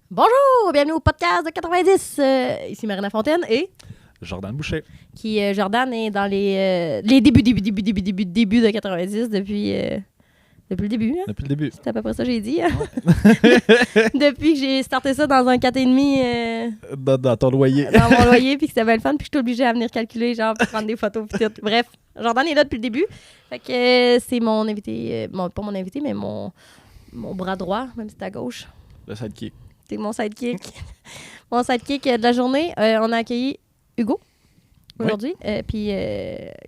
Bonjour, bienvenue au podcast de 90. Ici Marina Fontaine et Jordan Boucher. Jordan est dans les débuts de 90 depuis le début. Hein? Depuis le début. C'est à peu près ça que j'ai dit. Hein? Ouais. Depuis que j'ai starté ça dans un 4,5 Dans ton loyer. dans mon loyer, puis que c'était bien le fun, puis que je suis obligée à venir calculer, genre, puis prendre des photos, puis tout. Bref, Jordan est là depuis le début. Fait que c'est mon invité, pas mon invité, mais mon bras droit, même si c'est à gauche. Le sidekick. C'est mon sidekick. Mon sidekick de la journée. On a accueilli Hugo aujourd'hui. Puis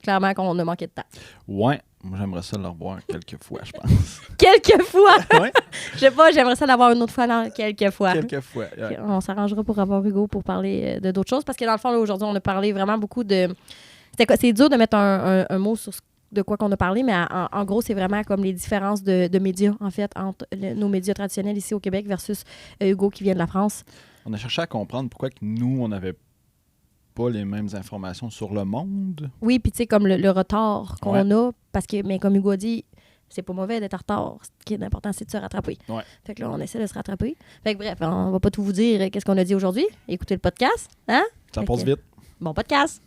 clairement qu'on a manqué de temps. Ouais. Moi, j'aimerais ça le revoir quelques fois, je pense. Quelques fois! Ouais. Je sais pas, j'aimerais ça l'avoir une autre fois, là, quelques fois. Quelques fois. Ouais. On s'arrangera pour avoir Hugo pour parler de d'autres choses. Parce que dans le fond, là, aujourd'hui, on a parlé vraiment beaucoup de... C'est dur de mettre un mot sur de quoi qu'on a parlé, mais en gros, c'est vraiment comme les différences de médias, en fait, entre nos médias traditionnels ici au Québec versus Hugo qui vient de la France. On a cherché à comprendre pourquoi que nous, on n'avait pas les mêmes informations sur le monde. Oui, puis tu sais, comme le retard qu'on Ouais. a, parce que, mais comme Hugo a dit, c'est pas mauvais d'être en retard. Ce qui est important, c'est de se rattraper. Ouais. Fait que là, on essaie de se rattraper. Fait que bref, on va pas tout vous dire qu'est-ce qu'on a dit aujourd'hui. Écoutez le podcast, hein? Ça Fait passe que- vite. Bon podcast!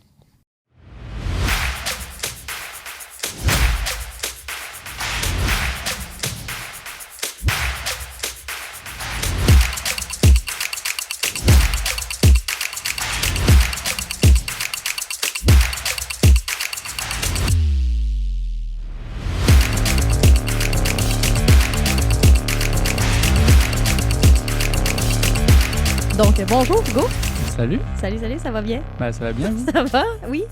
Donc, bonjour Hugo. Salut, Salut, ça va bien? ça va bien vous? Ça va? Oui.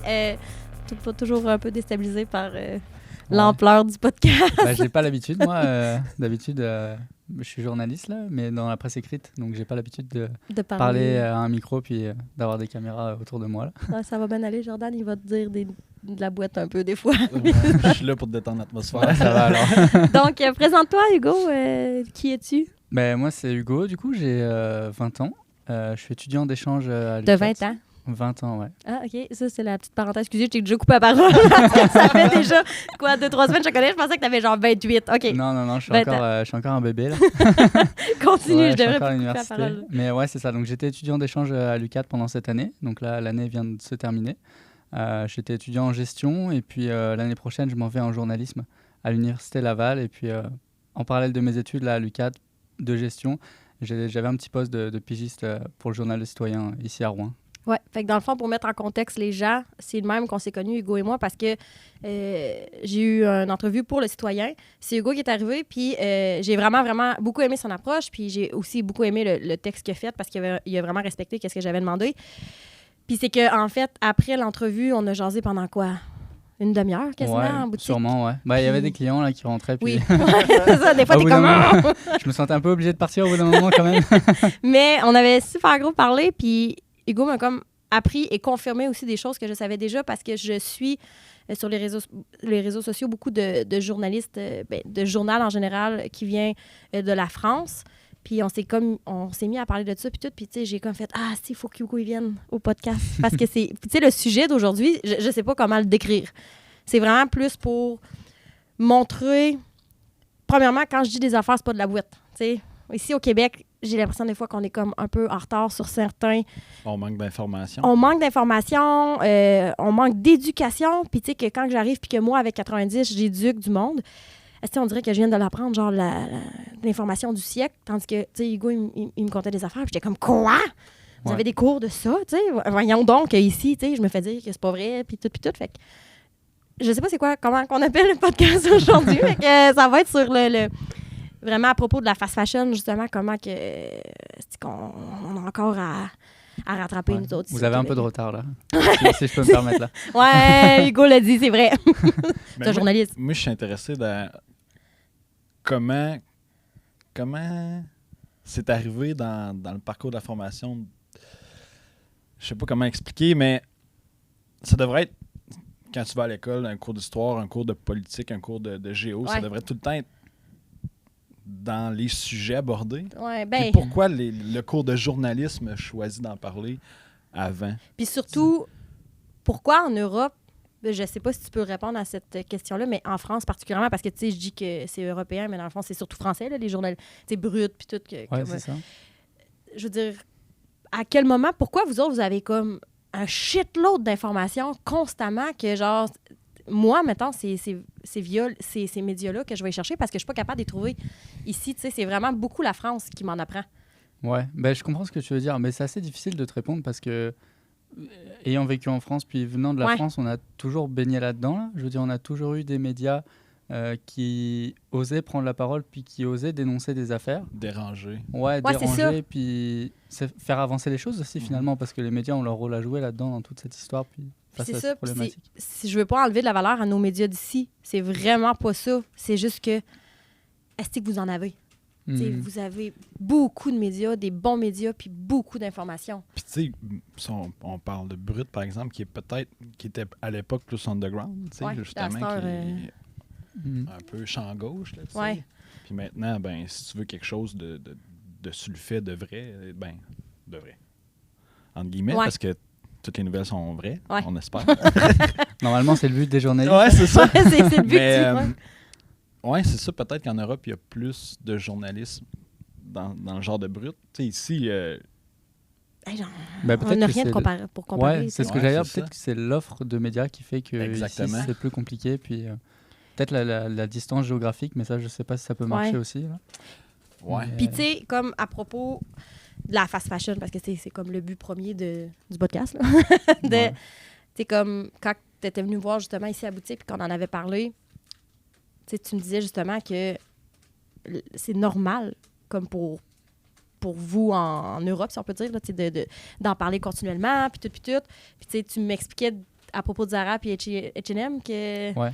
Toujours un peu déstabilisé par l'ampleur du podcast. J'ai pas l'habitude moi, d'habitude je suis journaliste là, mais dans la presse écrite, donc j'ai pas l'habitude de De parler à un micro puis d'avoir des caméras autour de moi là. Ouais, ça va bien aller, Jordan, il va te dire de la boîte un peu des fois. Je suis là pour détendre l'atmosphère. Ouais, ça va alors. Donc, présente-toi Hugo, qui es-tu? Moi c'est Hugo, du coup j'ai 20 ans. Je suis étudiant d'échange à De l'UQAT. 20 ans. 20 ans, ouais. Ah, OK. Ça, c'est la petite parenthèse. Excusez, je t'ai déjà coupé la parole. Parce que ça fait déjà, 2-3 semaines que je te connais. Je pensais que t'avais genre 28. OK. Non, je suis encore un bébé là. Continue, Ouais, je je suis devrais encore à plus couper la l'université. parole. Mais ouais, c'est ça. Donc j'étais étudiant d'échange à l'UQAT pendant cette année. Donc là, l'année vient de se terminer. J'étais étudiant en gestion et puis l'année prochaine, je m'en vais en journalisme à l'université Laval. Et puis en parallèle de mes études là, à l'UQAT de gestion, j'avais un petit poste de pigiste pour le journal Le Citoyen ici à Rouen. Ouais. Fait que dans le fond, pour mettre en contexte les gens, c'est le même qu'on s'est connus, Hugo et moi, parce que j'ai eu une entrevue pour Le Citoyen. C'est Hugo qui est arrivé, puis j'ai vraiment beaucoup aimé son approche, puis j'ai aussi beaucoup aimé le texte qu'il a fait parce qu'il a vraiment respecté ce que j'avais demandé. Puis c'est qu'en fait, après l'entrevue, on a jasé pendant quoi? Une demi-heure quasiment en boutique? Sûrement, ouais. Il y avait des clients là qui rentraient. Puis... Oui, c'est ça. Des fois, Au t'es bout comme... d'un moment, je me sentais un peu obligé de partir au bout d'un moment quand même. Mais on avait super gros parlé, puis Hugo m'a comme appris et confirmé aussi des choses que je savais déjà parce que je suis sur les réseaux sociaux beaucoup de journalistes, de journal en général qui vient de la France. Puis on s'est mis à parler de ça, puis tout. Puis tu sais, j'ai comme fait « Ah, si, il faut qu'Hugo il vienne au podcast. » Parce que c'est... Tu sais, le sujet d'aujourd'hui, je sais pas comment le décrire. C'est vraiment plus pour montrer... Premièrement, quand je dis des affaires, c'est pas de la boîte. Tu sais, ici au Québec, j'ai l'impression des fois qu'on est comme un peu en retard sur certains. On manque d'informations. On manque d'informations, on manque d'éducation. Puis tu sais, que quand j'arrive, puis que moi, avec 90, j'éduque du monde, est-ce que on dirait que je viens de l'apprendre, genre l'information du siècle, tandis que, tu sais, Hugo, il me contait des affaires, puis j'étais comme, quoi? Vous Ouais. avez des cours de ça, tu sais? Voyons donc, ici, tu sais, je me fais dire que c'est pas vrai, puis tout, fait que je sais pas c'est quoi, comment qu'on appelle le podcast aujourd'hui, mais que ça va être sur le vraiment à propos de la fast fashion, justement, comment que c'est qu'on a encore à rattraper, Ouais. nous autres. Vous avez un peu de retard là, si je peux me permettre là. Ouais, Hugo l'a dit, c'est vrai. Mais C'est un journaliste. Moi, je suis intéressé dans comment c'est arrivé dans le parcours de la formation. Je sais pas comment expliquer, mais ça devrait être, quand tu vas à l'école, un cours d'histoire, un cours de politique, un cours de géo, ça Ouais. devrait tout le temps être dans les sujets abordés. Ouais, Puis ben, pourquoi le cours de journalisme a choisi d'en parler avant? puis surtout, pourquoi en Europe, je sais pas si tu peux répondre à cette question-là, mais en France particulièrement, parce que tu sais, je dis que c'est européen, mais dans le fond, c'est surtout français, là, les journaux, tu sais, bruts, puis tout. Ouais, c'est ça. je veux dire, à quel moment, pourquoi vous autres, vous avez comme un shitload d'informations constamment que, genre, moi, mettons, c'est via ces médias-là que je vais y chercher parce que je suis pas capable de les trouver ici. Tu sais, c'est vraiment beaucoup la France qui m'en apprend. Ouais, ben, je comprends ce que tu veux dire, mais c'est assez difficile de te répondre parce que, ayant vécu en France, puis venant de la France, on a toujours baigné là-dedans. Là. Je veux dire, on a toujours eu des médias qui osaient prendre la parole, puis qui osaient dénoncer des affaires. Déranger. Ouais, c'est ça. déranger, puis faire avancer les choses aussi, finalement, parce que les médias ont leur rôle à jouer là-dedans, dans toute cette histoire, puis face à cette problématique. Si je veux pas enlever de la valeur à nos médias d'ici, c'est vraiment pas ça. C'est juste que, est-ce que vous en avez? Vous avez beaucoup de médias, des bons médias, puis beaucoup d'informations. Puis tu sais, si on parle de Brut, par exemple, qui était à l'époque plus underground, tu sais, justement, qui est un peu champ gauche, là, tu sais. Puis maintenant, ben, si tu veux quelque chose de sulfait, de vrai, ben, de vrai. Entre guillemets, parce que toutes les nouvelles sont vraies, on espère. Normalement, c'est le but des journalistes. Ouais, c'est ça. C'est le but. Ouais, c'est ça. Peut-être qu'en Europe, il y a plus de journalisme dans le genre de Brut. Tu sais, ici... on n'a rien pour comparer. Ouais, c'est ce que j'allais dire. Peut-être que c'est l'offre de médias qui fait que ici, c'est plus compliqué. Puis peut-être la distance géographique, mais ça, je ne sais pas si ça peut marcher aussi. Là. Ouais. Puis tu sais, comme à propos de la fast fashion, parce que c'est comme le but premier du podcast. Tu sais, comme quand tu étais venu voir justement ici à la boutique, puis qu'on en avait parlé, tu me disais justement que c'est normal, comme pour vous en Europe, si on peut dire, là, d'en parler continuellement, puis tout. Puis tu m'expliquais à propos de Zara puis H&M que... Ouais.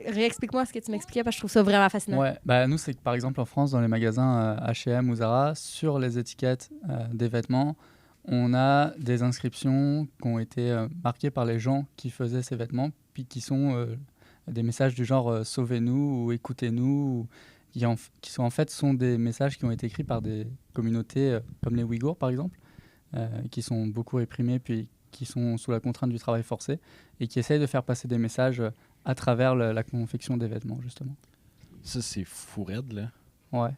Réexplique-moi ce que tu m'expliquais, parce que je trouve ça vraiment fascinant. Ouais, bah, nous, c'est que par exemple en France, dans les magasins H&M ou Zara, sur les étiquettes des vêtements, on a des inscriptions qui ont été marquées par les gens qui faisaient ces vêtements, puis qui sont des messages du genre sauvez-nous ou écoutez-nous, qui sont en fait des messages qui ont été écrits par des communautés comme les Ouïghours par exemple, qui sont beaucoup réprimées, puis qui sont sous la contrainte du travail forcé, et qui essayent de faire passer des messages à travers la confection des vêtements, justement. Ça, c'est fou raide, là. Ouais.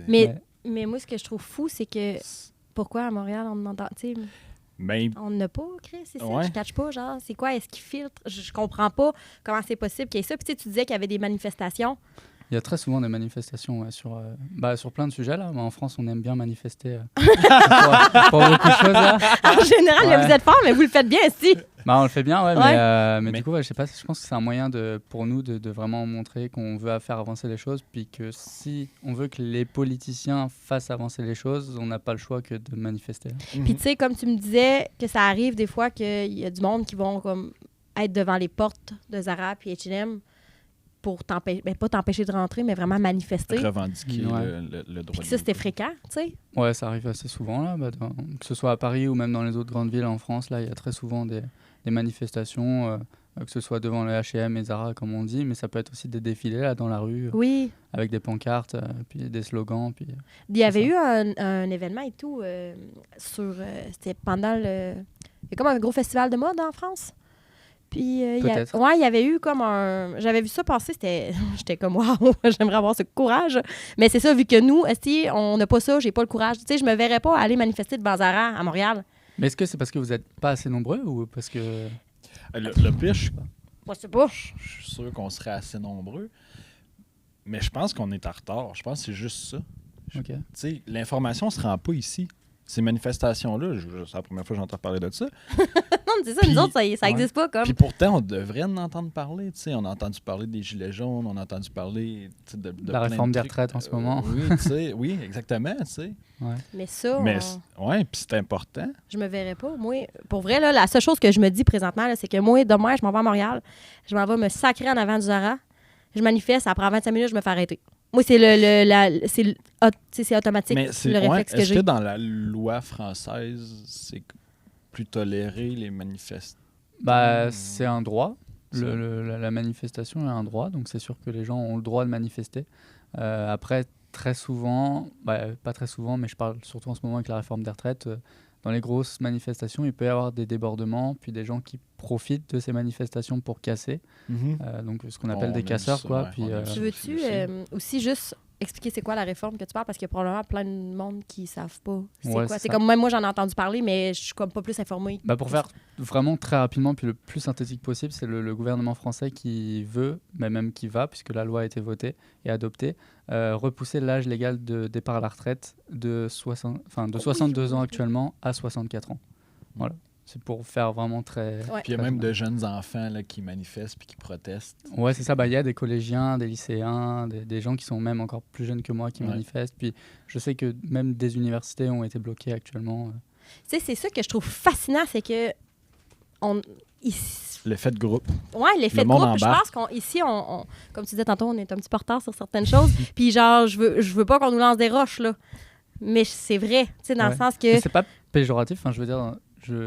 Mais moi, ce que je trouve fou, c'est que pourquoi à Montréal, on entend... On n'a pas, Chris, c'est ça? Je ne catch pas, genre, c'est quoi? Est-ce qu'ils filtrent? Je comprends pas comment c'est possible qu'il y ait ça. Puis tu disais qu'il y avait des manifestations. Il y a très souvent des manifestations sur plein de sujets, là. Mais en France, on aime bien manifester pour beaucoup de choses, là. En général, là, vous êtes fort, mais vous le faites bien, si. On le fait bien, mais du coup, je sais pas, je pense que c'est un moyen pour nous de vraiment montrer qu'on veut faire avancer les choses, puis que si on veut que les politiciens fassent avancer les choses, on n'a pas le choix que de manifester. Puis tu sais, comme tu me disais, que ça arrive des fois qu'il y a du monde qui vont comme être devant les portes de Zara puis H&M pour pas t'empêcher de rentrer, mais vraiment manifester. Revendiquer le droit. Puis ça, c'était fréquent, tu sais? Ouais, ça arrive assez souvent, là. Que ce soit à Paris ou même dans les autres grandes villes en France, là, il y a très souvent des manifestations, que ce soit devant le H&M et Zara, comme on dit, mais ça peut être aussi des défilés, là, dans la rue, avec des pancartes, puis des slogans. Puis, il y avait eu un événement et tout, c'était pendant il y a comme un gros festival de mode en France. Puis, il y avait eu comme j'avais vu ça passer, j'étais comme, waouh, j'aimerais avoir ce courage. Mais c'est ça, vu que nous, on n'a pas ça, j'ai pas le courage. Tu sais, je me verrais pas aller manifester devant Zara à Montréal. Mais est-ce que c'est parce que vous n'êtes pas assez nombreux ou parce que... Le pire, je sais pas. Je suis sûr qu'on serait assez nombreux. Mais je pense qu'on est en retard. Je pense que c'est juste ça. Okay. Tu sais, l'information ne se rend pas ici. Ces manifestations-là, c'est la première fois que j'entends parler de ça. Non, c'est ça, nous autres, ça n'existe pas comme. Puis pourtant, on devrait en entendre parler. Tu sais, on a entendu parler des Gilets jaunes, on a entendu parler de la réforme des retraites en ce moment. Oui, exactement. Tu sais. Ouais. Mais ça. Oui, puis c'est important. Je me verrais pas. Moi, pour vrai, là, la seule chose que je me dis présentement, là, c'est que moi, demain, je m'en vais à Montréal, je m'en vais me sacrer en avant du Zara, je manifeste, ça prend 25 minutes, je me fais arrêter. Moi, c'est c'est automatique, mais le réflexe que j'ai. Est-ce que dans la loi française, c'est plus toléré les manifestations? C'est un droit. La manifestation est un droit, donc c'est sûr que les gens ont le droit de manifester. Après, très souvent, pas très souvent, mais je parle surtout en ce moment avec la réforme des retraites, dans les grosses manifestations, il peut y avoir des débordements, puis des gens qui profitent de ces manifestations pour casser. Donc ce qu'on appelle des casseurs, quoi. Puis, veux-tu aussi juste expliquer c'est quoi la réforme que tu parles? Parce qu'il y a probablement plein de monde qui savent pas c'est Ouais, quoi. c'est C'est ça. comme même moi, j'en ai entendu parler, mais je suis comme pas plus informée. Bah, pour faire vraiment très rapidement puis le plus synthétique possible, c'est le gouvernement français qui veut, mais même qui va, puisque la loi a été votée et adoptée, repousser l'âge légal de départ à la retraite de 62 ans actuellement à 64 ans. Voilà. C'est pour faire vraiment très... Ouais. Puis il y a même de jeunes enfants là, qui manifestent puis qui protestent. Ouais, c'est ça. Bah, il y a des collégiens, des lycéens, des gens qui sont même encore plus jeunes que moi qui Ouais. manifestent. Puis je sais que même des universités ont été bloquées actuellement. Tu sais, c'est ça que je trouve fascinant, c'est que ici, L'effet de groupe. ouais, l'effet Le de monde groupe, je embarque. pense qu'ici, comme tu disais tantôt, on est un petit peu en retard sur certaines choses. Puis genre, je veux pas qu'on nous lance des roches, là. Mais c'est vrai, tu sais, dans le Ouais. sens Mais que... c'est pas péjoratif. Enfin, je veux dire,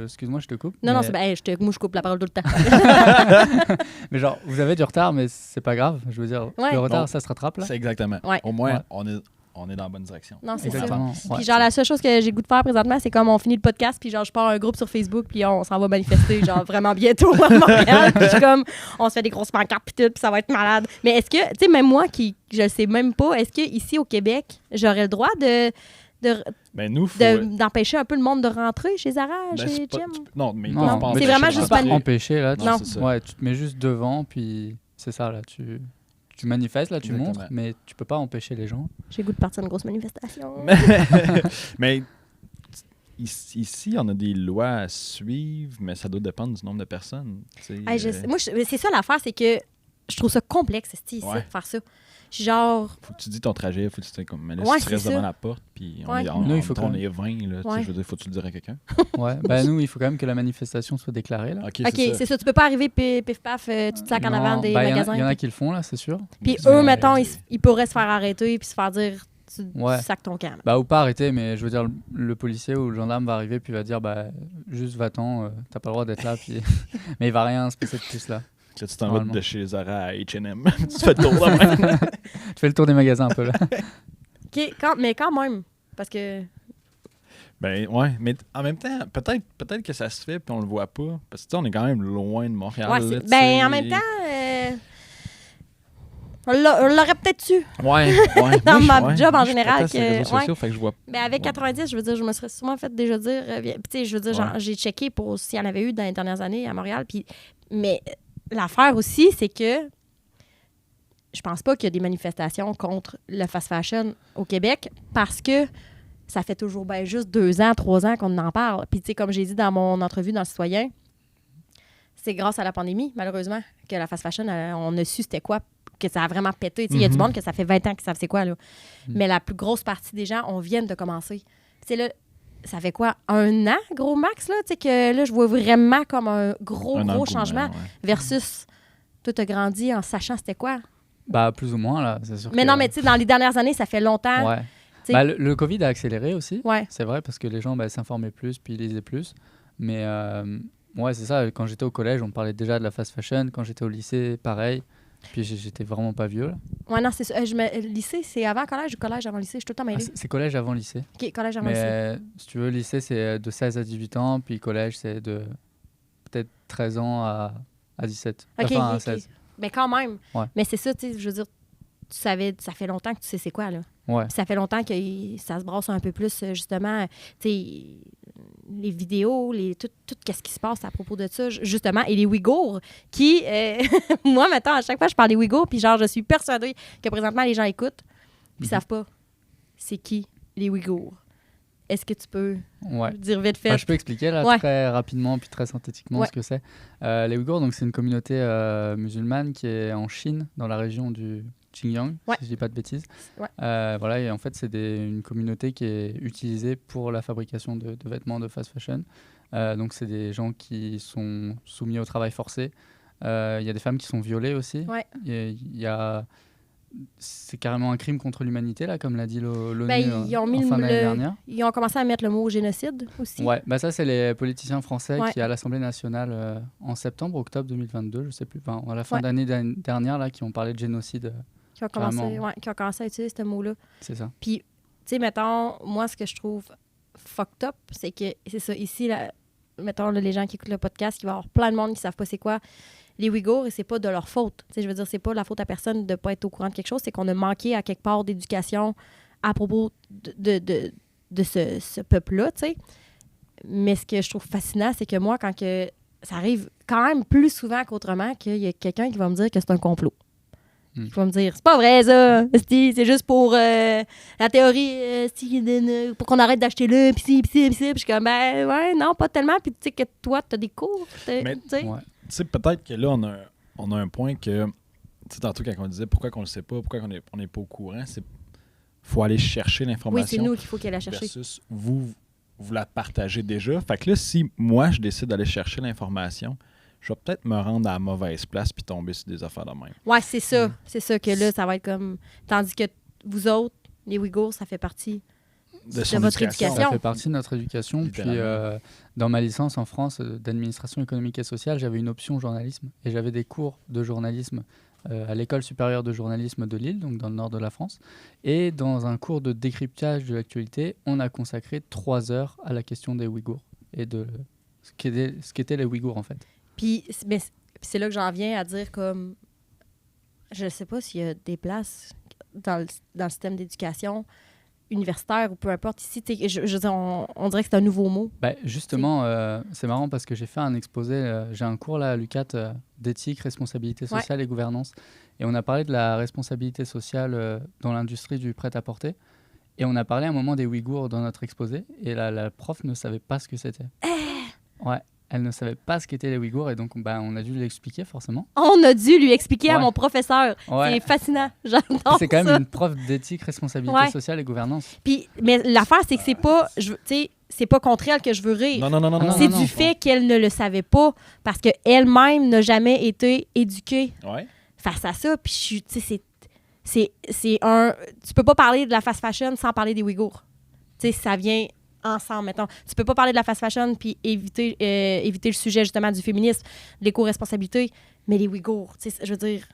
excuse-moi, je te coupe. Non, mais... c'est ben, moi, je coupe la parole tout le temps. Mais genre, vous avez du retard, mais c'est pas grave. Je veux dire, Ouais. le retard, Non. ça se rattrape là. C'est exactement. Ouais. Au moins, Ouais. on est dans la bonne direction. Non, c'est ça. Exactement. Ouais. Puis genre, la seule chose que j'ai le goût de faire présentement, c'est comme on finit le podcast, puis genre, je pars un groupe sur Facebook, puis on s'en va manifester, genre, vraiment bientôt à Montréal. Puis je suis comme, on se fait des grosses pancartes, puis tout, puis ça va être malade. Mais est-ce que, tu sais, même moi, je le sais même pas, est-ce que ici au Québec, j'aurais le droit Ben nous, faut... d'empêcher un peu le monde de rentrer chez Zara, Ben, chez c'est pas- Jim? Non, mais ils Non, peuvent pas mais empêcher c'est vraiment de juste tu peux rentrer. pas empêcher là. Non, Non. c'est ça. Ouais, tu te mets juste devant, puis c'est ça là. Tu manifestes là, tu Exactement. montres, mais tu peux pas empêcher les gens. J'ai le goût de partir à une grosse manifestation. Mais ici, on a des lois à suivre, mais ça doit dépendre du nombre de personnes. Tu sais, Hey, moi, c'est ça l'affaire, c'est que je trouve ça complexe, ici, Ouais. de faire ça. Je suis genre, faut que tu dis ton trajet, faut que tu sais comme mais là Ouais, si tu restes c'est devant ça. la porte puis Ouais. Nous, il faut on qu'on- est 20 là, tu sais, Ouais. je veux dire faut que tu le dire à quelqu'un. Ouais. Bah nous, il faut quand même que la manifestation soit déclarée là. OK, OK, c'est ça, tu peux pas arriver pif paf, tu te sacs en Non, avant des bah, magasins. Il y en a qui le font là, c'est sûr. Puis Mais eux, c'est- mettons, ils pourraient se faire arrêter puis se faire dire tu Ouais. sacs ton camp. Bah ou pas arrêter, mais je veux dire, le policier ou le gendarme va arriver puis va dire bah juste va-t'en, t'as pas le droit d'être là, puis mais il va rien se passer de plus là. Là, tu t'en vas Normalement. de chez Zara à H&M. Tu fais le tour là. Tu fais le tour des magasins un peu là. OK, mais quand même, parce que... Ben ouais, mais en même temps, peut-être que ça se fait puis on le voit pas parce que tu sais, on est quand même loin de Montréal. Ouais, là, tu ben, sais. en même temps, on l'aurait peut-être su. Ouais. Dans Moi, ma ouais. job en Moi, je général, proteste sur les réseaux que- sociaux, fait que je vois. Mais avec Ouais. 90, je veux dire, je me serais souvent fait déjà dire... puis, tu sais, je veux dire, genre, Ouais. j'ai checké pour s'il y en avait eu dans les dernières années à Montréal. Puis, mais l'affaire aussi, c'est que je pense pas qu'il y a des manifestations contre le fast fashion au Québec parce que ça fait toujours ben, juste 2 ans, 3 ans qu'on en parle. Puis, tu sais, comme j'ai dit dans mon entrevue dans Le Citoyen, c'est grâce à la pandémie, malheureusement, que la fast fashion, on a su c'était quoi, que ça a vraiment pété. Tu sais, il y a du Mhm. monde que ça fait 20 ans qu'ils savent c'est quoi, là. Mais la plus grosse partie des gens, on vient de commencer. C'est là, ça fait quoi, 1 an, gros max, là? Tu sais, que là, je vois vraiment comme un gros engouement, changement ouais. versus toi, t'as grandi en sachant c'était quoi. Bah plus ou moins là, c'est sûr. Mais que- non, mais tu sais, dans les dernières années, ça fait longtemps. Ouais. T'sais- Bah, le Covid a accéléré aussi. Ouais. C'est vrai parce que les gens s'informaient plus puis lisaient plus. Mais ouais, c'est ça. Quand j'étais au collège, on parlait déjà de la fast fashion. Quand j'étais au lycée, pareil. Puis j'étais vraiment pas vieux là. Ouais, non, c'est ça. Lycée, c'est avant collège ou collège avant lycée? Je suis tout le temps Ah, mêlée. c'est collège avant lycée. OK, collège avant Mais lycée. si tu veux, lycée c'est de 16 à 18 ans. Puis collège c'est de peut-être 13 ans à 17. OK, Enfin, à OK. 16. Mais quand même. Ouais. Mais c'est ça, tu sais, je veux dire, tu savais, ça fait longtemps que tu sais c'est quoi, là. Ouais. Puis ça fait longtemps que ça se brasse un peu plus, justement, tu sais, les vidéos, tout ce qui se passe à propos de ça, justement, et les Ouïghours, qui, moi, maintenant, à chaque fois, je parle des Ouïghours, puis genre, je suis persuadée que présentement, les gens écoutent, puis savent pas c'est qui les Ouïghours. Est-ce que tu peux Ouais. dire vite fait? Bah, je peux expliquer là Ouais. très rapidement puis très synthétiquement Ouais. ce que c'est. Les Ouïghours, donc c'est une communauté musulmane qui est en Chine, dans la région du Xinjiang, Ouais. si je dis pas de bêtises. Ouais. Voilà, et en fait c'est une communauté qui est utilisée pour la fabrication de vêtements de fast fashion. Donc c'est des gens qui sont soumis au travail forcé. Il y a des femmes qui sont violées aussi. Ouais. Il y a c'est carrément un crime contre l'humanité là, comme l'a dit l'ONU Ben, ils ont mis en fin d'année le- dernière. Ils ont commencé à mettre le mot génocide aussi. Ouais, bah ça c'est les politiciens français Ouais. qui à l'Assemblée nationale en septembre, octobre 2022, je sais plus, enfin à la fin Ouais. d'année dernière là, qui ont parlé de génocide, Qui ont commencé, Carrément. qui ont commencé à utiliser ce mot-là. c'est ça. Puis, tu sais, mettons, moi, ce que je trouve fucked up, c'est que, c'est ça, ici, là, mettons, là, les gens qui écoutent le podcast, il va y avoir plein de monde qui ne savent pas c'est quoi les Ouïghours et c'est pas de leur faute. Je veux dire, c'est pas la faute à personne de ne pas être au courant de quelque chose, c'est qu'on a manqué à quelque part d'éducation à propos de ce peuple-là, tu sais. Mais ce que je trouve fascinant, c'est que moi, quand que ça arrive quand même plus souvent qu'autrement, qu'il y a quelqu'un qui va me dire que c'est un complot. Il va me dire, c'est pas vrai ça, c'est juste pour la théorie, pour qu'on arrête d'acheter là, pis ci. Puis je suis comme, ben ouais, non, pas tellement. Puis tu sais que toi, t'as des cours. Mais tu sais, peut-être que là, on a un point que, tu sais, tantôt quand on disait pourquoi qu'on le sait pas, pourquoi on n'est pas au courant, c'est faut aller chercher l'information. Oui, c'est nous qu'il faut qu'elle la chercher. Versus vous la partagez déjà. Fait que là, si moi, je décide d'aller chercher l'information, je vais peut-être me rendre à la mauvaise place puis tomber sur des affaires de même. Ouais, c'est ça. C'est ça que là, ça va être comme... Tandis que vous autres, les Ouïghours, ça fait partie de votre éducation. Ça fait partie de notre éducation. Puis, dans ma licence en France d'administration économique et sociale, j'avais une option journalisme. Et j'avais des cours de journalisme à l'École supérieure de journalisme de Lille, donc dans le nord de la France. Et dans un cours de décryptage de l'actualité, on a consacré 3 heures à la question des Ouïghours et de ce qu'étaient les Ouïghours, en fait. Puis c'est là que j'en viens à dire comme... Je ne sais pas s'il y a des places dans le système d'éducation universitaire ou peu importe. Ici, je veux dire, on dirait que c'est un nouveau mot. Ben, justement, c'est marrant parce que j'ai fait un exposé, j'ai un cours là à l'UQAT d'éthique, responsabilité sociale et gouvernance. Et on a parlé de la responsabilité sociale dans l'industrie du prêt-à-porter. Et on a parlé à un moment des Ouïghours dans notre exposé. Et la prof ne savait pas ce que c'était. Ouais. Elle ne savait pas ce qu'étaient les Ouïghours et donc on a dû lui expliquer forcément. On a dû lui expliquer à mon professeur. C'est fascinant. J'adore c'est quand même une prof d'éthique, responsabilité sociale et gouvernance. Puis, mais l'affaire, c'est que c'est pas contre elle que je veux rire. Non. C'est du fait qu'elle ne le savait pas parce qu'elle-même n'a jamais été éduquée face à ça. Puis, c'est un... Tu peux pas parler de la fast fashion sans parler des Ouïghours. Tu sais, ça vient... ensemble, mettons. Tu peux pas parler de la fast fashion puis éviter le sujet, justement, du féminisme, de l'éco-responsabilité, mais les Ouïghours, tu sais, je veux dire...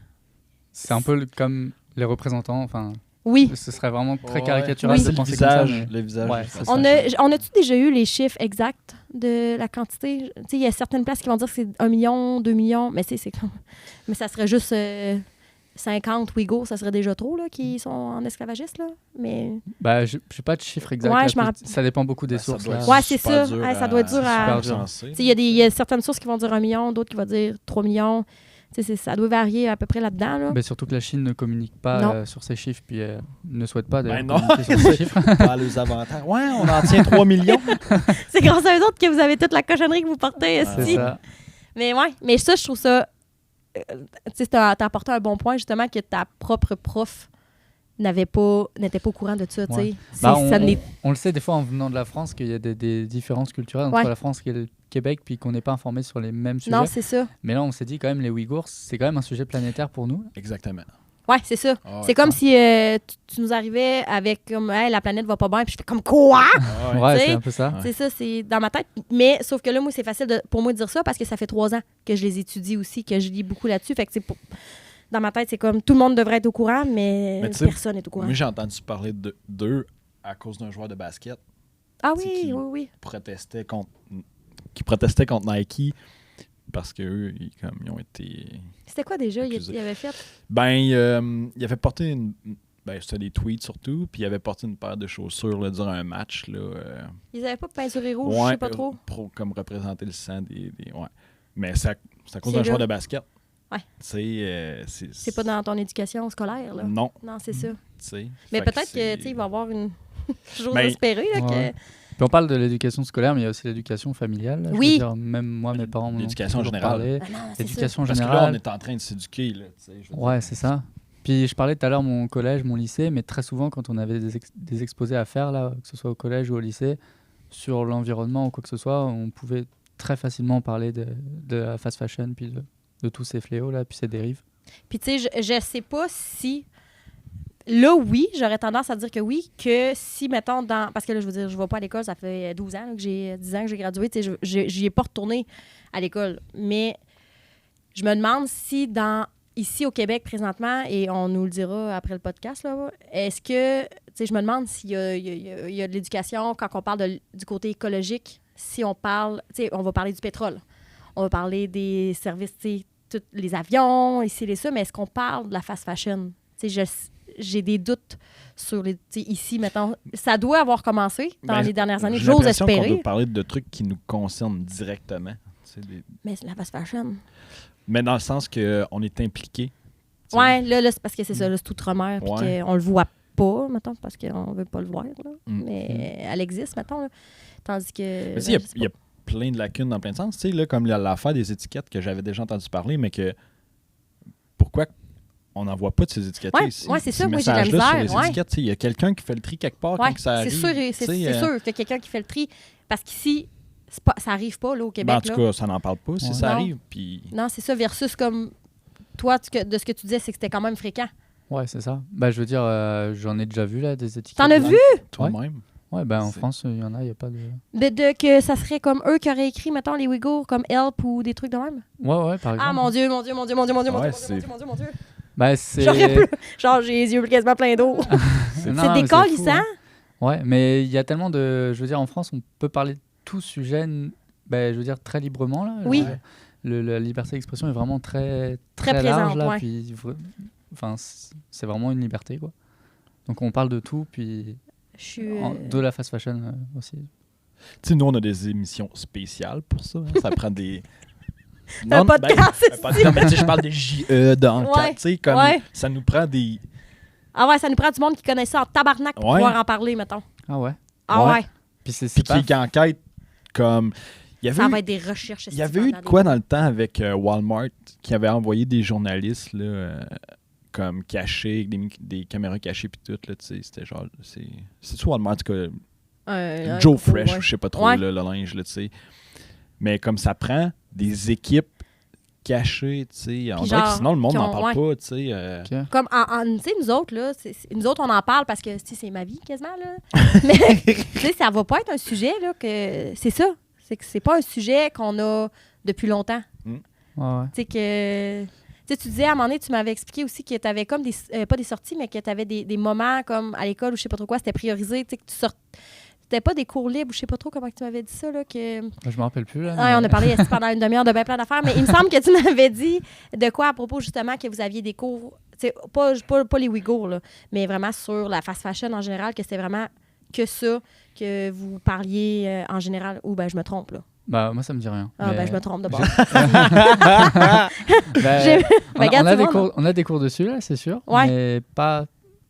C'est un peu comme les représentants, enfin... Oui. Ce serait vraiment très caricatural de penser comme ça. Mais... Le visage. Ouais, on a-tu déjà eu les chiffres exacts de la quantité? Tu sais, il y a certaines places qui vont dire que c'est 1 million, 2 millions, mais mais ça serait juste... 50 Ouïghours, ça serait déjà trop, là, qui sont en esclavagistes, là. Mais... Ben, je n'ai pas de chiffre exact. Ouais, ça dépend beaucoup des sources. Ouais, c'est ça. Ça doit être dur à... Il y a certaines sources qui vont dire 1 million, d'autres qui vont dire 3 millions. Ça doit varier à peu près là-dedans. Là. Ben, surtout que la Chine ne communique pas sur ces chiffres, puis ne souhaite pas communiquer sur ces chiffres. Pas les avantages. Ouais, on en tient 3 millions. C'est grâce à eux autres que vous avez toute la cochonnerie que vous portez. C'est ça. Mais ça, je trouve ça... tu as apporté un bon point, justement, que ta propre prof n'était pas au courant de ça. Ouais. On le sait des fois en venant de la France qu'il y a des différences culturelles entre la France et le Québec, puis qu'on n'est pas informé sur les mêmes sujets. Non, c'est ça. Mais là, on s'est dit quand même, les Ouïghours, c'est quand même un sujet planétaire pour nous. Exactement. Ouais, c'est ça. C'est comme si tu nous arrivais avec comme hey, la planète va pas bien, puis je fais comme quoi? Ouais, c'est un peu ça. C'est ça, c'est dans ma tête. Mais sauf que là, moi, c'est facile pour moi de dire ça parce que ça fait 3 ans que je les étudie aussi, que je lis beaucoup là-dessus. Fait que dans ma tête, c'est comme tout le monde devrait être au courant, mais personne n'est au courant. Moi, j'ai entendu parler d'eux à cause d'un joueur de basket. Ah oui, oui. Qui protestait contre Nike. Parce qu'eux, ils ont été... C'était quoi déjà il avait fait? Il avait porté c'était des tweets surtout, puis il avait porté une paire de chaussures là, durant un match. Là, Ils avaient pas peinturé rouge, je sais pas trop. Comme représenter le sang des Mais c'est à cause d'un joueur de basket. Ouais. C'est pas dans ton éducation scolaire, là. Non. Non, c'est ça. Mais fait peut-être qu'il va y avoir une... J'ose espérer, là, que... Puis on parle de l'éducation scolaire, mais il y a aussi l'éducation familiale. Là. Oui. Je veux dire, même moi, mes parents m'ont l'éducation générale. L'éducation générale. Parce que là, on est en train de s'éduquer. Là, ouais, c'est ça. Puis je parlais tout à l'heure mon collège, mon lycée, mais très souvent, quand on avait des exposés à faire, là, que ce soit au collège ou au lycée, sur l'environnement ou quoi que ce soit, on pouvait très facilement parler de la fast fashion, puis de tous ces fléaux, là, puis ces dérives. Puis tu sais, je sais pas si... Là, oui, j'aurais tendance à dire que oui, que si, mettons, parce que là, je veux dire, je ne vais pas à l'école, ça fait 12 ans, que j'ai 10 ans que j'ai gradué, tu sais, j'y ai pas retourné à l'école. Mais je me demande si ici au Québec, présentement, et on nous le dira après le podcast, là, est-ce que, tu sais, je me demande s'il y a de l'éducation, quand on parle du côté écologique, si on parle, tu sais, on va parler du pétrole, on va parler des services, tu sais, tous les avions, ici, les ça, mais est-ce qu'on parle de la fast fashion? Tu sais, j'ai des doutes sur les, tu sais, ici, mettons. Ça doit avoir commencé dans les dernières années, j'ai j'ose l'impression qu'on espérer. doit parler de trucs qui nous concernent directement. Mais c'est la fast fashion. Mais dans le sens qu'on est impliqué. Ouais, là c'est parce que c'est ça, là, c'est outre-mer, puis Ouais. qu'on le voit pas, mettons, parce qu'on veut pas le voir, là. Mm. Mais elle existe, mettons, là. Tandis que... Mais là, tu sais, je sais il y a plein de lacunes dans plein de sens. Tu sais, là, comme l'affaire des étiquettes que j'avais déjà entendu parler, mais que pourquoi on n'en voit pas de ces étiquettes-là Ouais, ici? ouais, c'est Ces ça, moi, j'ai de la messages-là sur misère, les ouais. étiquettes, tu sais, il y a quelqu'un qui fait le tri quelque part Ouais, quand ça arrive. c'est sûr, tu sais, c'est sûr qu'il y a quelqu'un qui fait le tri. Parce qu'ici, ça arrive pas, là, au Québec. Ben, en tout là. cas, ça n'en parle pas si Ouais. ça Non. arrive. Puis... Non, c'est ça, versus comme... Toi, de ce que tu disais, c'est que c'était quand même fréquent. Ouais, c'est ça. Bah, je veux dire, j'en ai déjà vu là, des étiquettes. T'en as là. vu? Toi-même. Ouais, ben en C'est- France, il y en a, il n'y a pas de. Que ça serait comme eux qui auraient écrit, mettons, les Ouïghours, comme Help ou des trucs de même? Ouais, par exemple. Ah, mon Dieu, mon Dieu, mon Dieu, mon Dieu, mon Dieu, mon Ouais, Dieu, mon Dieu, mon Dieu, mon Dieu, mon Dieu. Bah, c'est. J'aurais plus... Genre, j'ai les yeux quasiment pleins d'eau. Non, C'est mais fou, décalissant. hein. Ouais, mais il y a tellement de. Je veux dire, en France, on peut parler de tout sujet, je veux dire, très librement. Là. Oui. La liberté d'expression est vraiment très Très large. présente, Là, ouais. puis, enfin, c'est vraiment une liberté, quoi. Donc, on parle de tout, puis Je suis... de la fast fashion aussi. Tu sais, nous, on a des émissions spéciales pour ça. hein. Ça prend des... Un podcast, un podcast, mais tu sais, je parle des JE dans le Ouais, cadre, tu sais, comme ouais. ça nous prend des... Ah ouais, ça nous prend du monde qui connaît ça en tabarnak pour Ouais. pouvoir en parler, mettons. Ah ouais. Ah Ouais. ouais. Puis c'est Puis pas. qui enquête comme... Il y avait Ça eu- va être des recherches. il y avait eu de quoi dans le temps avec Walmart qui avait envoyé des journalistes là, comme cachés, avec des caméras cachées puis tout, là, tu sais, c'était genre... C'est-tu Walmart, en tout cas, Joe Fresh, je sais pas trop, Ouais. là, le linge, là, tu sais. Mais comme ça prend des équipes cachées, tu sais. On Puis dirait que genre, sinon, le monde qui n'en ont- parle pas, tu sais. Ok. Comme, tu sais, nous autres, là, nous autres, on en parle parce que, tu sais, c'est ma vie, quasiment, là. Mais, tu sais, ça va pas être un sujet, là, que... C'est ça. C'est que c'est pas un sujet qu'on a depuis longtemps. Ouais. Tu sais, que... Tu sais, tu disais, à un moment donné, tu m'avais expliqué aussi que tu avais comme des... pas des sorties, mais que tu avais des moments, comme à l'école ou je sais pas trop quoi, c'était priorisé, tu sais, que tu sortes... C'était pas des cours libres ou je sais pas trop comment tu m'avais dit ça, là, que... Je me rappelle plus là. Ouais, on a parlé pendant une demi-heure de bien plein d'affaires, mais il me semble que tu m'avais dit de quoi à propos justement que vous aviez des cours, pas les Ouïghours, là, mais vraiment sur la fast fashion en général, que c'était vraiment que ça, que vous parliez en général, ou ben je me trompe là. Bah moi ça me dit rien. Ah Mais- ben je me trompe de bord. Bah, J'ai- on, Ben, a, regarde, on a tu des vois, cours, on a des cours dessus là, c'est sûr, Ouais. mais pas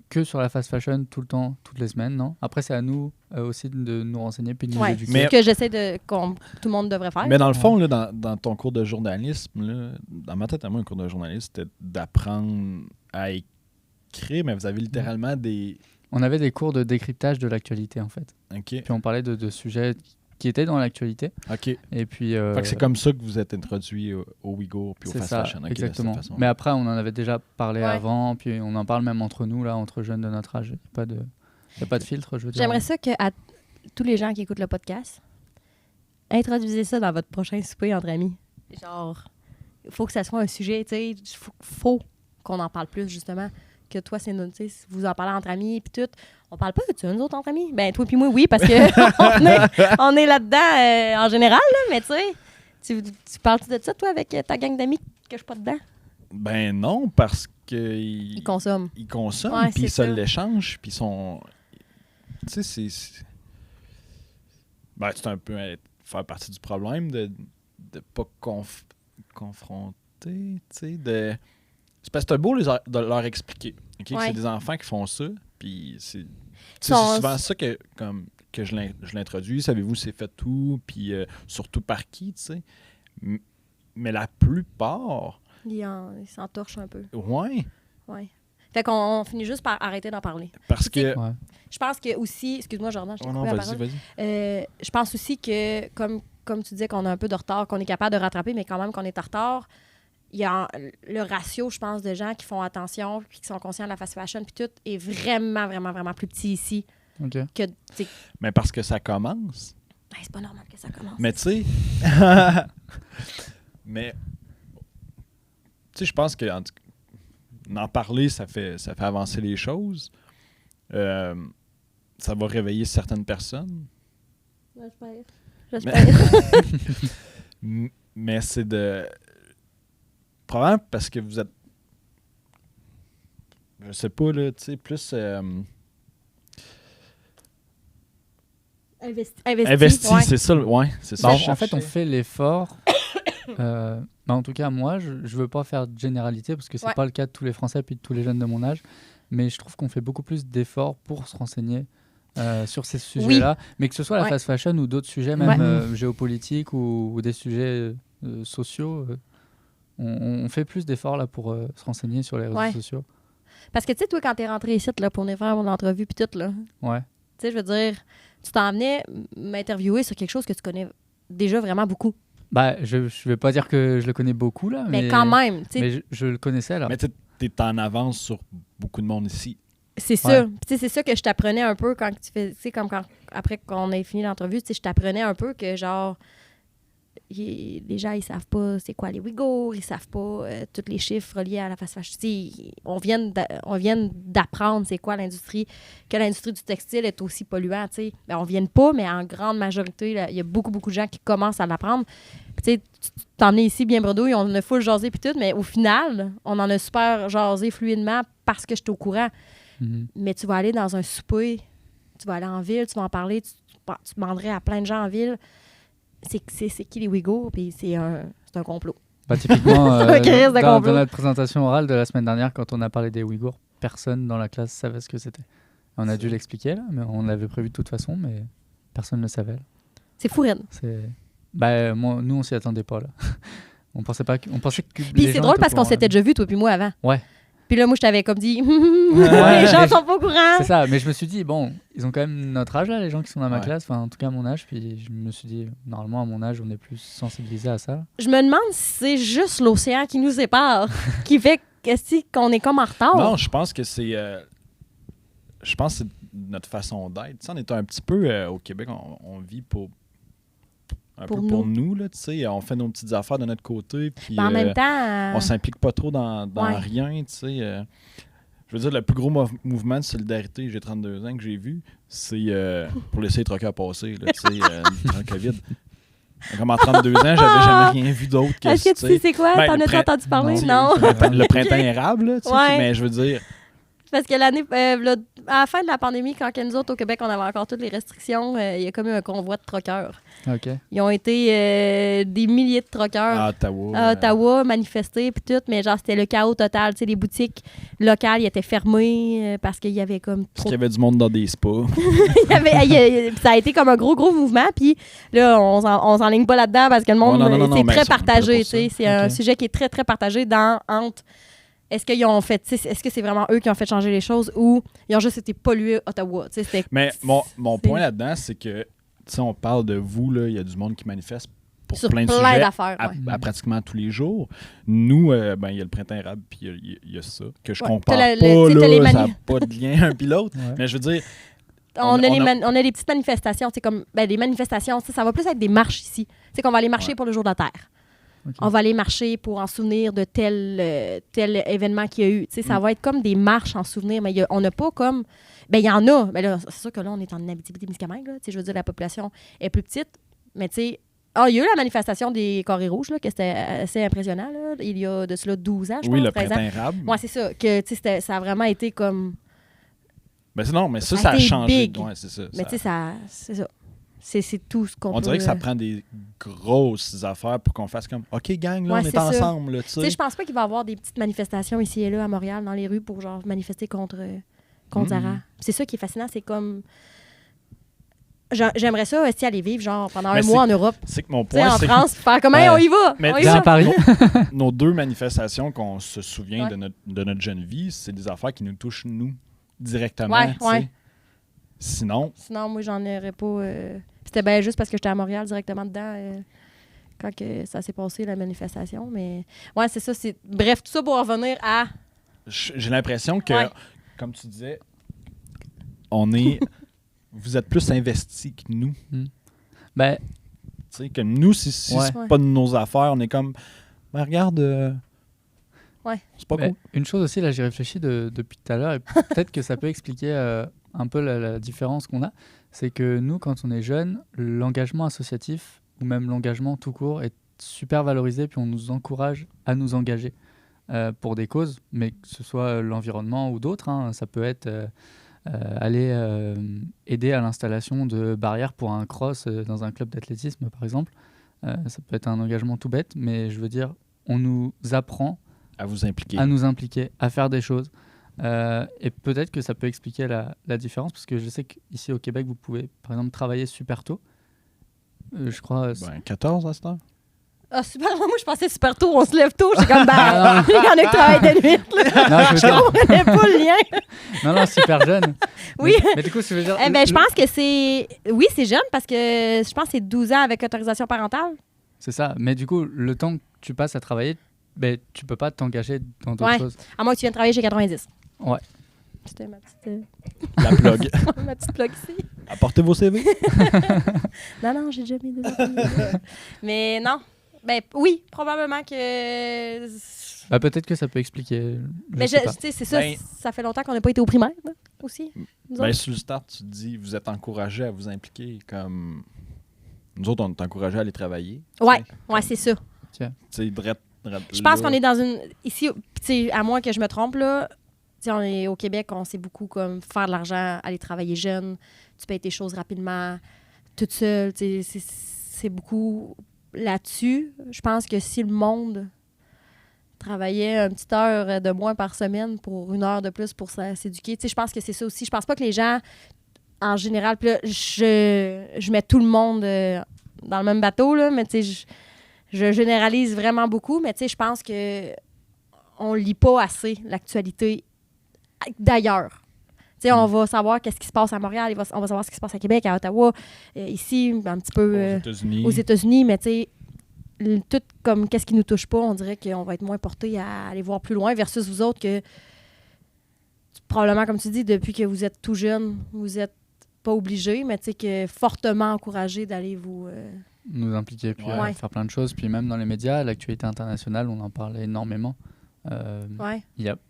que sur la fast fashion tout le temps, toutes les semaines, non. Après c'est à nous aussi de nous renseigner puis de nous Ouais, éduquer. Mais- ce que j'essaie de tout le monde devrait faire. Mais dans le fond, là, dans ton cours de journalisme, là, dans ma tête à moi, un cours de journalisme, c'était d'apprendre à écrire, mais vous avez littéralement des... On avait des cours de décryptage de l'actualité en fait. OK. Puis on parlait de sujets qui étaient dans l'actualité. OK. Et puis. Fait que c'est comme ça que vous êtes introduit au Ouïghours puis au C'est fast ça, fashion. OK, de cette exactement. façon. Mais après, on en avait déjà parlé Ouais. avant, puis on en parle même entre nous, là, entre jeunes de notre âge. Il n'y a pas de filtre, je veux dire. J'aimerais ça que à tous les gens qui écoutent le podcast, introduisez ça dans votre prochain souper entre amis. Genre, il faut que ça soit un sujet, tu sais, faut qu'on en parle plus, justement, que toi, c'est notre, tu sais, vous en parlez entre amis, puis tout. On parle pas de ça, nous autres, entre amis? Ben, toi puis moi, oui, parce que on est là-dedans en général, là, mais tu sais, tu parles-tu de ça, toi, avec ta gang d'amis que je suis pas dedans? Ben non, parce que... Ils consomment. Ils consomment, Ouais, puis ils c'est se ça. l'échangent, puis ils sont... Tu sais, Ben, c'est un peu faire partie du problème de pas confronter, tu sais, de... C'est parce que c'est beau de leur expliquer, OK? Que Ouais. c'est des enfants qui font ça, puis c'est... Tu sais, Sont- c'est souvent ça que je l'introduis. Savez-vous, c'est fait tout, puis surtout par qui, tu sais. Mais la plupart, Ils s'entorchent un peu. ouais, Ouais. Fait qu'on finit juste par arrêter d'en parler. parce que... Ouais. Je pense que aussi, excuse-moi Jordan, je t'ai Oh non, coupé la vas-y, parole. vas-y. Je pense aussi que, comme tu disais, qu'on a un peu de retard, qu'on est capable de rattraper, mais quand même qu'on est en retard, il y a le ratio, je pense, de gens qui font attention puis qui sont conscients de la fast fashion puis tout est vraiment, vraiment, vraiment plus petit ici Ok. que, tu sais, Mais parce que ça commence. hey, c'est pas normal que ça commence. Mais tu sais... Mais... Tu sais, je pense que en parler, ça fait avancer les choses. Ça va réveiller certaines personnes. J'espère. Mais c'est de... Probablement parce que vous êtes... Je sais pas, là, tu sais, plus... Investi, ouais. c'est ça. Ouais, c'est ça. Bah, je en fait, on cherchais. fait l'effort. En tout cas, moi, je veux pas faire de généralité parce que c'est Ouais. pas le cas de tous les Français puis de tous les jeunes de mon âge. Mais je trouve qu'on fait beaucoup plus d'efforts pour se renseigner sur ces sujets-là. Mais que ce soit la Ouais. fast fashion ou d'autres sujets, même Ouais. géopolitiques ou des sujets sociaux, on fait plus d'efforts là pour se renseigner sur les réseaux Ouais. sociaux. Parce que, tu sais, toi, quand t'es rentré ici, là, pour venir faire mon entrevue, puis tout, là, Ouais. tu sais, je veux dire, tu t'en venais m'interviewer sur quelque chose que tu connais déjà vraiment beaucoup. Bah, je vais pas dire que je le connais beaucoup là, Mais quand même, tu sais, mais je le connaissais alors. Mais t'es en avance sur beaucoup de monde ici. c'est ça. Puis, tu sais, c'est ça que je t'apprenais un peu quand tu fais, tu sais, comme quand, après qu'on ait fini l'entrevue, tu sais, je t'apprenais un peu que, genre, les gens, ils savent pas c'est quoi les Ouïghours, ils savent pas tous les chiffres reliés à la fast fashion. Tu sais, on vient d'apprendre c'est quoi l'industrie, que l'industrie du textile est aussi polluante, tu sais. Ben, on vient pas, mais en grande majorité, il y a beaucoup, beaucoup de gens qui commencent à l'apprendre. Puis, tu sais, tu t'es emmené ici bien bredouille, on a full jasé puis tout, mais au final, on en a super jasé fluidement parce que j'étais au courant. Mhm. Mais tu vas aller dans un souper, tu vas aller en ville, tu vas en parler, tu demanderais à plein de gens en ville c'est qui les Ouïghours, puis c'est un complot. Bah, typiquement, Un crise de dans complot. notre présentation orale de la semaine dernière, quand on a parlé des Ouïghours, personne dans la classe savait ce que c'était. On a dû l'expliquer là, mais on l'avait prévu de toute façon, mais personne ne le savait. C'est fou, Red. Nous, on s'y attendait pas là. On pensait que Puis les c'est gens drôle étaient parce au qu'on courant, s'était déjà vus, toi puis moi, avant. Ouais. Puis là, moi, je t'avais comme dit, Ouais. les gens sont pas au courant. C'est ça, mais je me suis dit, bon, ils ont quand même notre âge là, les gens qui sont dans ma Ouais. classe, enfin en tout cas mon âge, puis je me suis dit, normalement à mon âge, on est plus sensibilisé à ça. Je me demande si c'est juste l'océan qui nous sépare, qui fait qu'on est comme en retard. Non, je pense que c'est... je pense que c'est notre façon d'être. Tu sais, on est un petit peu... au Québec, on vit pour nous, là, tu sais. On fait nos petites affaires de notre côté, puis Ben, en même temps, on s'implique pas trop dans Ouais. rien, tu sais. Je veux dire, le plus gros mouvement de solidarité, j'ai 32 ans, que j'ai vu, c'est pour laisser les truckers passer, là, tu sais, dans le COVID. Comme en 32 ans, j'avais jamais rien vu d'autre que est-ce que tu sais c'est quoi? Ben, T'en le as-tu entendu parler? tu sais, Non. Le printemps érable, là, tu sais, Ouais. mais je veux dire... Parce que l'année, à la fin de la pandémie, quand nous autres au Québec, on avait encore toutes les restrictions, il y a comme eu un convoi de truckers. Ok. Ils ont été des milliers de truckers À Ottawa. à Ottawa, manifester puis tout, mais genre c'était le chaos total. Tu sais, les boutiques locales, ils étaient fermées parce qu'il y avait comme Parce trop. qu'il y avait du monde dans des spas. Ça a été comme un gros mouvement, puis là, on s'enligne pas là-dedans parce que le monde, Non, c'est mais très c'est pas partagé. pour ça. Tu sais, c'est un Ok. sujet qui est très, très partagé entre est-ce qu'ils ont fait, tu sais, est-ce que c'est vraiment eux qui ont fait changer les choses ou ils ont juste été pollués Ottawa. Tu sais, c'était- Mais mon c'est- point là-dedans, c'est que, tu sais, on parle de vous, là, il y a du monde qui manifeste pour sur plein de sujets d'affaires. à, Ouais. à pratiquement tous les jours. Nous, ben, il y a le printemps érable, puis il y a ça, que je Ouais. compare T'as pas, tu sais, t'as les là, ça n'a mani- pas de lien un puis l'autre. Ouais. Mais je veux dire, On a des petites manifestations, c'est comme des manifestations, tu sais, ça va plus être des marches ici. C'est qu'on va aller marcher Ouais. pour le jour de la Terre. Ok. On va aller marcher pour en souvenir de tel événement qu'il y a eu. Tu sais, ça va être comme des marches en souvenir, mais on n'a pas comme... Ben, il y en a. Mais là, c'est sûr que là, on est en Abitibi-Témiscamingue. Tu sais, je veux dire, la population est plus petite. Mais tu sais, il y a eu la manifestation des Carrés Rouges, là, que c'était assez impressionnant, là, il y a de cela 12 ans, je oui, pense, le 13 ans. printemps érable. Ouais, c'est ça. Que, tu sais, ça a vraiment été comme... Ben, mais ça, Ça ça a a été changé. big. Ouais, c'est ça. Mais tu sais, c'est ça. C'est tout ce qu'on On dirait peut- que ça prend des grosses affaires pour qu'on fasse comme OK, gang, là, Ouais, on est c'est ça. ensemble. Là, tu Tu sais, sais. je pense pas qu'il va y avoir des petites manifestations ici et là à Montréal, dans les rues, pour genre manifester contre Zara. C'est ça qui est fascinant, c'est comme... J'aimerais ça aussi aller vivre genre pendant Mais un mois en Europe. C'est que mon Tu sais, point, en c'est que France, faire comment Ouais. on y va? Mais On y Viens va. à Paris. nos deux manifestations qu'on se souvient Ouais. de notre jeune vie, c'est des affaires qui nous touchent, nous, directement. Ouais, tu sais. ouais. Sinon, Sinon, moi, j'en aurais pas... C'était bien juste parce que j'étais à Montréal directement dedans quand que ça s'est passé, la manifestation. Mais ouais, c'est ça. Bref, tout ça pour revenir à... j'ai l'impression que, Ouais. comme tu disais, vous êtes plus investis que nous. Ben, Tu sais, que nous, si Ouais. c'est pas de nos affaires, on est comme, ben regarde, Ouais. c'est pas ben, cool. une chose aussi, là, j'y réfléchis depuis tout à l'heure, et peut-être que ça peut expliquer un peu la différence qu'on a. c'est que nous, quand on est jeune, l'engagement associatif ou même l'engagement tout court est super valorisé, puis on nous encourage à nous engager pour des causes, mais que ce soit l'environnement ou d'autres, hein. Ça peut être aller aider à l'installation de barrières pour un cross dans un club d'athlétisme, par exemple. Ça peut être un engagement tout bête, mais je veux dire, on nous apprend À vous impliquer. à nous impliquer, à faire des choses. Et peut-être que ça peut expliquer la différence, parce que je sais qu'ici au Québec, vous pouvez, par exemple, travailler super tôt. Je crois... 14 à cette heure. Ah, super. Moi, je pensais super tôt, on se lève tôt. J'étais comme, il y en a qui travaillent de nuit. Là. Non, je veux Je dire- comprenais pas le lien. non, super jeune. Oui. Mais du coup, je veux dire... Eh ben, je pense que c'est... Oui, c'est jeune parce que je pense que c'est 12 ans avec autorisation parentale. C'est ça. Mais du coup, le temps que tu passes à travailler, ben, tu peux pas t'engager dans d'autres Ouais. choses. À moins que tu viennes travailler chez 90. Ouais. C'était ma petite, La plug. ma petite plug ici. Apportez vos CV. Non, j'ai déjà mis des affaires. Mais non. Ben oui, probablement que... Bah, peut-être que ça peut expliquer. Mais sais pas. tu sais, c'est ça. Ben- Ça fait longtemps qu'on n'a pas été au primaire, là, aussi. nous Ben, autres. sur le start, tu te dis, vous êtes encouragé à vous impliquer comme... Nous autres, on est encouragés à aller travailler. Ouais, c'est ça. Tu sais, Je pense qu'on est dans une... Ici, tu sais, à moins que je me trompe, là, tu sais, on est au Québec, on sait beaucoup comme faire de l'argent, aller travailler jeune, tu payes tes choses rapidement, toute seule, tu sais, c'est beaucoup là-dessus. Je pense que si le monde travaillait une petite heure de moins par semaine pour 1 heure de plus pour s'éduquer, tu sais, je pense que c'est ça aussi. Je pense pas que les gens, en général, puis là, je mets tout le monde dans le même bateau, là, mais tu sais, je généralise vraiment beaucoup, mais tu sais, je pense que on lit pas assez l'actualité d'ailleurs. Tu sais, on va savoir qu'est-ce qui se passe à Montréal, on va savoir ce qui se passe à Québec, à Ottawa, ici, un petit peu aux États-Unis. aux États-Unis, mais tu sais, tout comme qu'est-ce qui nous touche pas, on dirait qu'on va être moins porté à aller voir plus loin versus vous autres que probablement, comme tu dis, depuis que vous êtes tout jeune, vous êtes pas obligé, mais tu sais, que fortement encouragé d'aller vous... Nous impliquer, puis Ouais. faire plein de choses. Puis même dans les médias, l'actualité internationale, on en parle énormément. Ouais.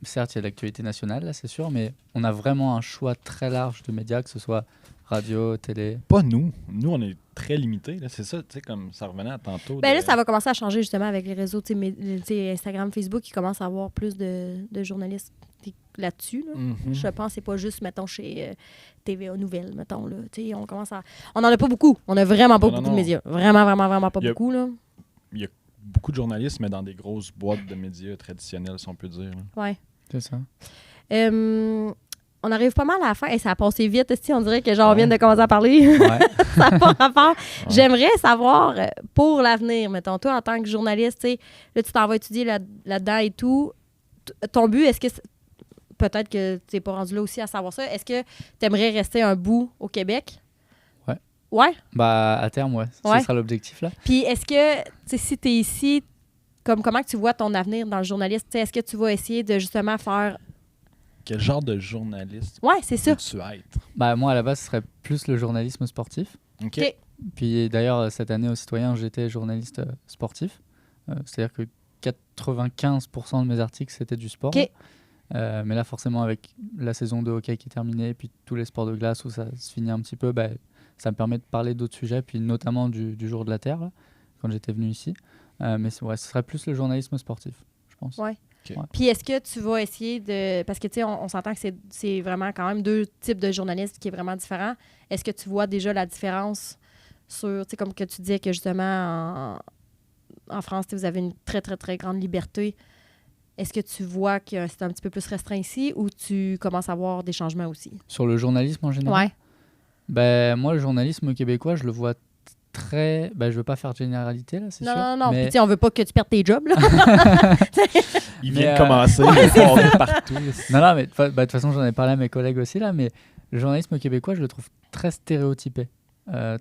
Certes, il y a l'actualité nationale, là, c'est sûr, mais on a vraiment un choix très large de médias, que ce soit radio, télé. Pas nous. Nous, on est très limités. Là. C'est ça, tu sais, comme ça revenait à tantôt. Ben là, ça va commencer à changer justement avec les réseaux, tu sais, Instagram, Facebook, qui commencent à avoir plus de journalistes là-dessus. Là. Mhm. Je pense que c'est pas juste, mettons, chez TVA Nouvelles, mettons. Là. Tu sais, on commence à... On en a pas beaucoup. On a vraiment pas Non, beaucoup non. de médias. Vraiment, vraiment, vraiment pas Il y a- beaucoup. Là. Il y a beaucoup de journalistes, mais dans des grosses boîtes de médias traditionnelles, si on peut dire. Là. Ouais. C'est ça. On arrive pas mal à la fin. Et ça a passé vite, aussi. On dirait que genre, on Ouais. vient de commencer à parler. Ouais. Ça n'a pas rapport. J'aimerais savoir, pour l'avenir, mettons, toi, en tant que journaliste, tu sais, là, tu t'en vas étudier là-dedans et tout. Ton but, est-ce que... Peut-être que tu n'es pas rendu là aussi à savoir ça. Est-ce que tu aimerais rester un bout au Québec? Ouais. Ouais? Bah, à terme, ouais. Ouais. Ce sera l'objectif, là. Puis est-ce que, tu sais, si tu es ici, comment que tu vois ton avenir dans le journaliste? Tu sais, est-ce que tu vas essayer de justement faire... Quel genre de journaliste Ouais, c'est ça. veux-tu être? Bah, moi, à la base, ce serait plus le journalisme sportif. OK. OK. Puis d'ailleurs, cette année, aux citoyens, j'étais journaliste sportif. C'est-à-dire que 95% de mes articles, c'était du sport. OK. Mais là, forcément, avec la saison de hockey qui est terminée, puis tous les sports de glace où ça se finit un petit peu, bah, ça me permet de parler d'autres sujets, puis notamment du jour de la Terre, là, quand j'étais venu ici. Mais ce serait plus le journalisme sportif, je pense. Ouais. OK. Ouais. Puis est-ce que tu vas essayer de... Parce que, tu sais, on s'entend que c'est vraiment quand même 2 types de journalistes qui est vraiment différent. Est-ce que tu vois déjà la différence sur... Tu sais, comme que tu disais que justement, en France, tu sais, vous avez une très, très, très grande liberté. Est-ce que tu vois que c'est un petit peu plus restreint ici ou tu commences à voir des changements aussi? Sur le journalisme en général, Ouais. ben, moi, le journalisme québécois, je le vois très... Ben, je veux pas faire de généralité, là, c'est Non, sûr. non, non. Mais... Puis, tu sais, on veut pas que tu perdes tes jobs, là. Il Mais, vient de commencer. ouais, on est partout. Non, mais de toute façon, j'en ai parlé à mes collègues aussi, là, mais le journalisme québécois, je le trouve très stéréotypé,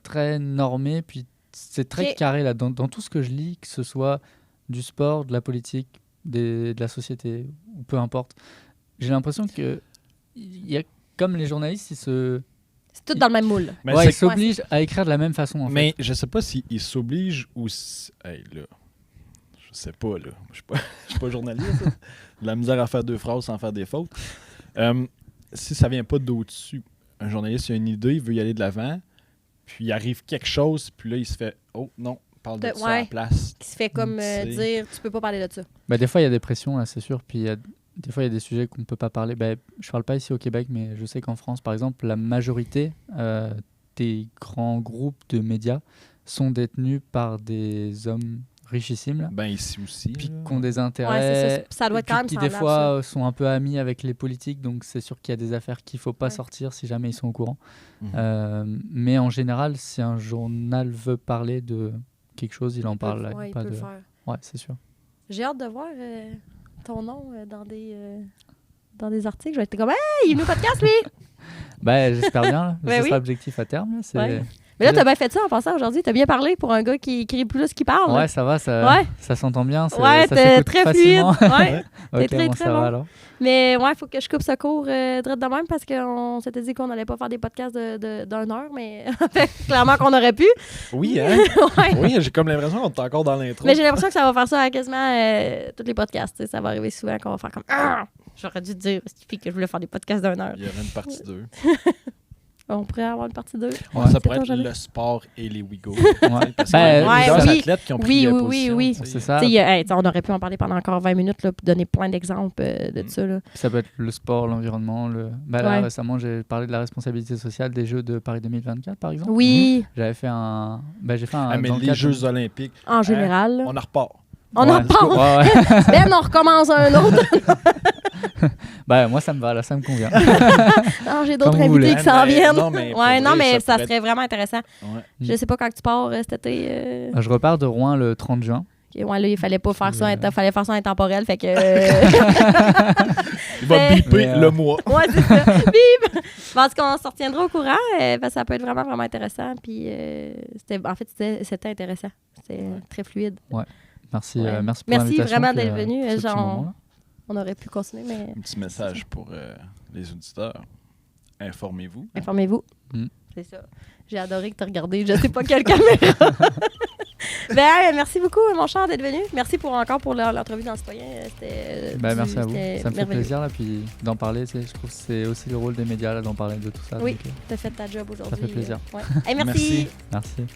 très normé, puis c'est très Ok. carré, là, dans tout ce que je lis, que ce soit du sport, de la politique, de la société, ou peu importe. J'ai l'impression que, il y a, comme les journalistes, C'est tout dans le même moule. Mais, ils c'est- s'obligent à écrire de la même façon, en mais fait. je sais pas s'ils s'obligent ou si... Hey, là, je sais pas, là. Je suis pas journaliste. Là. De la misère à faire 2 phrases sans faire des fautes. Si ça vient pas d'au-dessus, un journaliste a une idée, il veut y aller de l'avant, puis il arrive quelque chose, puis là, il se fait « Oh, non, parle de ça à la place. » Qui se fait comme dire « Tu peux pas parler de ça. » Des fois, il y a des pressions, là, c'est sûr. Puis des fois, il y a des sujets qu'on ne peut pas parler. Je parle pas ici au Québec, mais je sais qu'en France, par exemple, la majorité des grands groupes de médias sont détenus par des hommes richissimes. Là. Ici aussi. Puis qui ont des intérêts. Ouais, ça doit être quand même qui, des semblable, fois, sont un peu amis avec les politiques. Donc, c'est sûr qu'il y a des affaires qu'il ne faut pas sortir si jamais ils sont au courant. Mais en général, si un journal veut parler de quelque chose, il en parle. Il peut le faire. Ouais, c'est sûr. J'ai hâte de voir ton nom dans des articles. Je vais être comme « Hey, il est venu au podcast, lui! » J'espère bien. Ce sera l'objectif à terme. Mais là, t'as bien fait ça en passant aujourd'hui. T'as bien parlé pour un gars qui écrit plus qu'il parle. Ouais, ça va, ça s'entend bien. Ouais, t'es très fluide. Ouais. Okay, t'es très bon. Alors. Mais ouais, il faut que je coupe ce cours direct de même parce qu'on s'était dit qu'on n'allait pas faire des podcasts d'1 heure, mais clairement qu'on aurait pu. Oui, hein? Ouais. Oui, j'ai comme l'impression qu'on est encore dans l'intro. Mais j'ai l'impression que ça va faire ça à quasiment tous les podcasts. Ça va arriver souvent qu'on va faire comme j'aurais dû te dire que je voulais faire des podcasts d'1 heure. Il y aurait une partie 2. On pourrait avoir une partie 2. Ça pourrait être le sport et les Ouïghours. Parce qu'il y a plusieurs athlètes qui ont pris oui. C'est ça. On aurait pu en parler pendant encore 20 minutes là, pour donner plein d'exemples de ça. Là. Ça peut être le sport, l'environnement. Là, récemment, j'ai parlé de la responsabilité sociale des Jeux de Paris 2024, par exemple. Oui. J'avais fait un... mais les Jeux olympiques... En général. On en repart. On en repart. Ben, on recommence un autre. Moi, ça me va, là, ça me convient. Non, j'ai d'autres invités qui s'en viennent. Non, mais ça serait vraiment intéressant. Ouais. Je sais pas quand tu pars cet été. Je repars de Rouen le 30 juin. Okay, là, il fallait pas faire ça. Il fallait faire ça intemporel. Fait que. Il va biper le mois. Ouais, c'est ça. Bip! Je pense qu'on s'en retiendra au courant. Parce que ça peut être vraiment, vraiment intéressant. Puis, c'était intéressant. C'était très fluide. Ouais. Merci pour l'invitation. Merci vraiment d'être venu. On aurait pu continuer, mais... Un petit message pour les auditeurs. Informez-vous. Informez-vous. C'est ça. J'ai adoré que tu as regardé je sais pas quelle caméra. Merci beaucoup, mon cher, d'être venu. Merci encore pour l'entrevue dans le citoyen. Merci à vous. Ça me fait plaisir là, puis d'en parler. Je trouve que c'est aussi le rôle des médias là, d'en parler de tout ça. Oui, tu as fait ta job aujourd'hui. Ça fait plaisir. Merci. Merci.